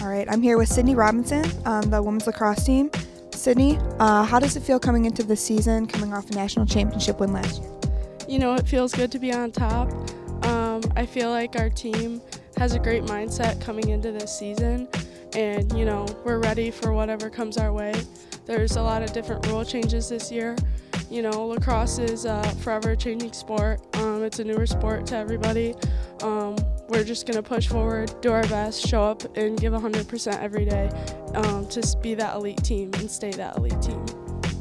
All right, I'm here with Sydney Robinson on the women's lacrosse team. Sydney, how does it feel coming into this season, coming off a national championship win last year? You know, it feels good to be on top. I feel like our team has a great mindset coming into this season, and you know, we're ready for whatever comes our way. There's a lot of different rule changes this year. You know, lacrosse is a forever changing sport. It's a newer sport to everybody. We're just going to push forward, do our best, show up, and give 100% every day to be that elite team and stay that elite team.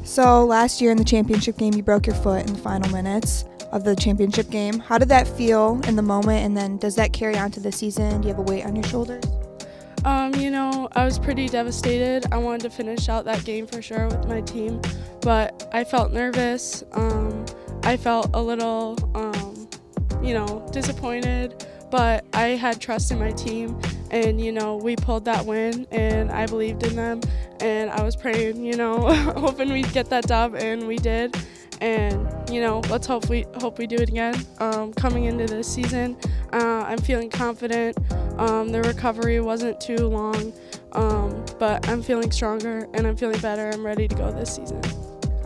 So last year in the championship game, you broke your foot in the final minutes of the championship game. How did that feel in the moment, and then does that carry on to the season? Do you have a weight on your shoulders? You know, I was pretty devastated. I wanted to finish out that game for sure with my team, but I felt nervous. I felt a little, you know, disappointed, but I had trust in my team, and you know, we pulled that win, and I believed in them, and I was praying, you know, hoping we'd get that dub, and we did. And you know, let's hope we do it again. Coming into this season, I'm feeling confident. The recovery wasn't too long, but I'm feeling stronger and I'm feeling better. I'm ready to go this season.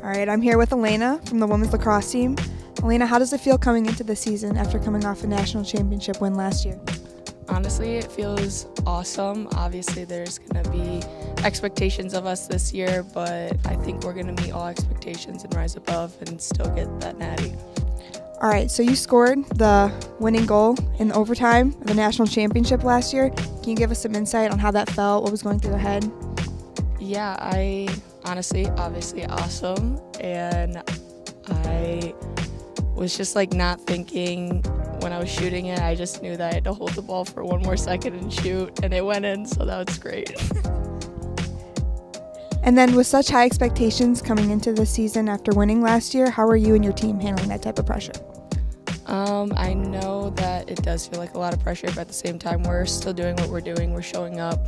All right, I'm here with Elena from the women's lacrosse team. Elena, how does it feel coming into the season after coming off a national championship win last year? Honestly, it feels awesome. Obviously, there's going to be expectations of us this year, but I think we're going to meet all expectations and rise above and still get that natty. All right, so you scored the winning goal in overtime of the national championship last year. Can you give us some insight on how that felt, what was going through the head? Yeah, obviously awesome, and I was just like not thinking when I was shooting it. I just knew that I had to hold the ball for one more second and shoot, and it went in, so that was great. And then with such high expectations coming into this season after winning last year, how are you and your team handling that type of pressure? I know that it does feel like a lot of pressure, but at the same time, we're still doing what we're doing. We're showing up,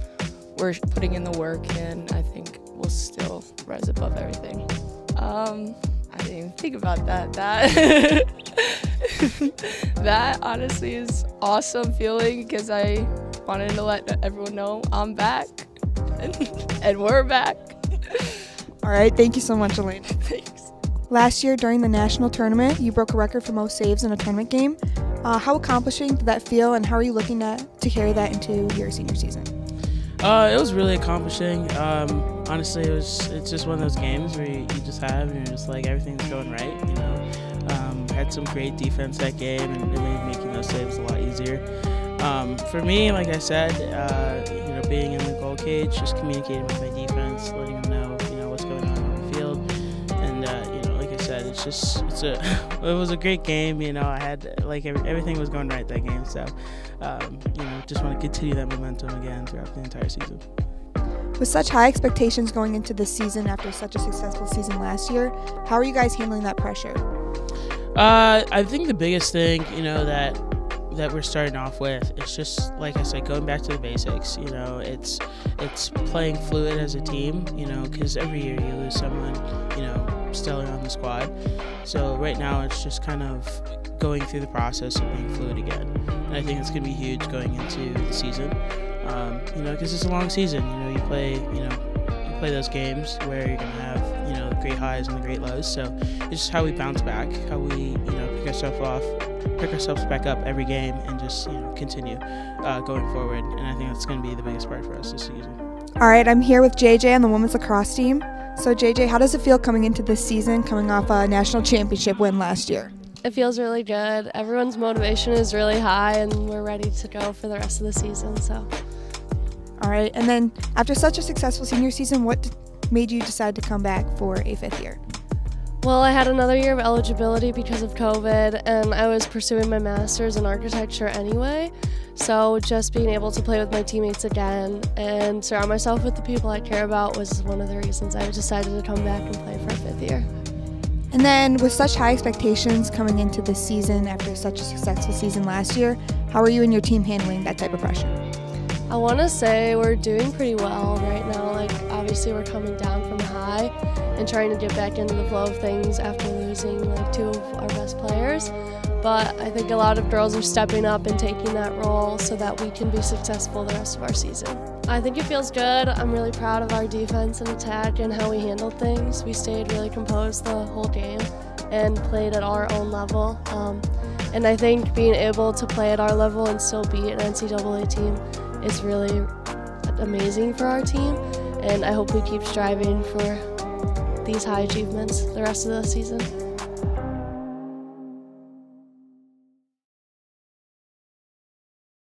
we're putting in the work, and I think we'll still rise above everything. I didn't even think about that. That honestly is awesome feeling, because I wanted to let everyone know I'm back, and we're back. All right, thank you so much, Elena. Thanks. Last year during the national tournament, you broke a record for most saves in a tournament game. How accomplishing did that feel, and how are you looking to carry that into your senior season? It was really accomplishing. Honestly, it's just one of those games where you just have, and you're just like, everything's going right, you know. Had some great defense that game, and it made making those saves a lot easier. For me, like I said, you know, being in the goal cage, just communicating with my defense, letting them know, you know, what's going on the field, and you know, like I said, it was a great game. You know, I had everything was going right that game, so you know, just want to continue that momentum again throughout the entire season. With such high expectations going into this season after such a successful season last year, how are you guys handling that pressure? I think the biggest thing, you know, that we're starting off with is just, like I said, going back to the basics. You know, it's playing fluid as a team, you know, because every year you lose someone, you know, stellar on the squad. So right now it's just kind of going through the process of being fluid again. And I think it's going to be huge going into the season, you know, because it's a long season. You know, you play those games where you're going to have, you know, the great highs and the great lows. So it's just how we bounce back, how we, you know, pick ourselves back up every game, and just, you know, continue going forward. And I think that's going to be the biggest part for us this season. All right, I'm here with JJ on the women's lacrosse team. So JJ, how does it feel coming into this season, coming off a national championship win last year? It feels really good. Everyone's motivation is really high, and we're ready to go for the rest of the season. So. All right, and then after such a successful senior season, what made you decide to come back for a fifth year? Well, I had another year of eligibility because of COVID, and I was pursuing my master's in architecture anyway. So just being able to play with my teammates again and surround myself with the people I care about was one of the reasons I decided to come back and play for a fifth year. And then with such high expectations coming into this season after such a successful season last year, how are you and your team handling that type of pressure? I want to say we're doing pretty well right now. Like, obviously we're coming down from high and trying to get back into the flow of things after losing like two of our best players. But I think a lot of girls are stepping up and taking that role so that we can be successful the rest of our season. I think it feels good. I'm really proud of our defense and attack and how we handled things. We stayed really composed the whole game and played at our own level. And I think being able to play at our level and still beat an NCAA team is really amazing for our team. And I hope we keep striving for these high achievements the rest of the season.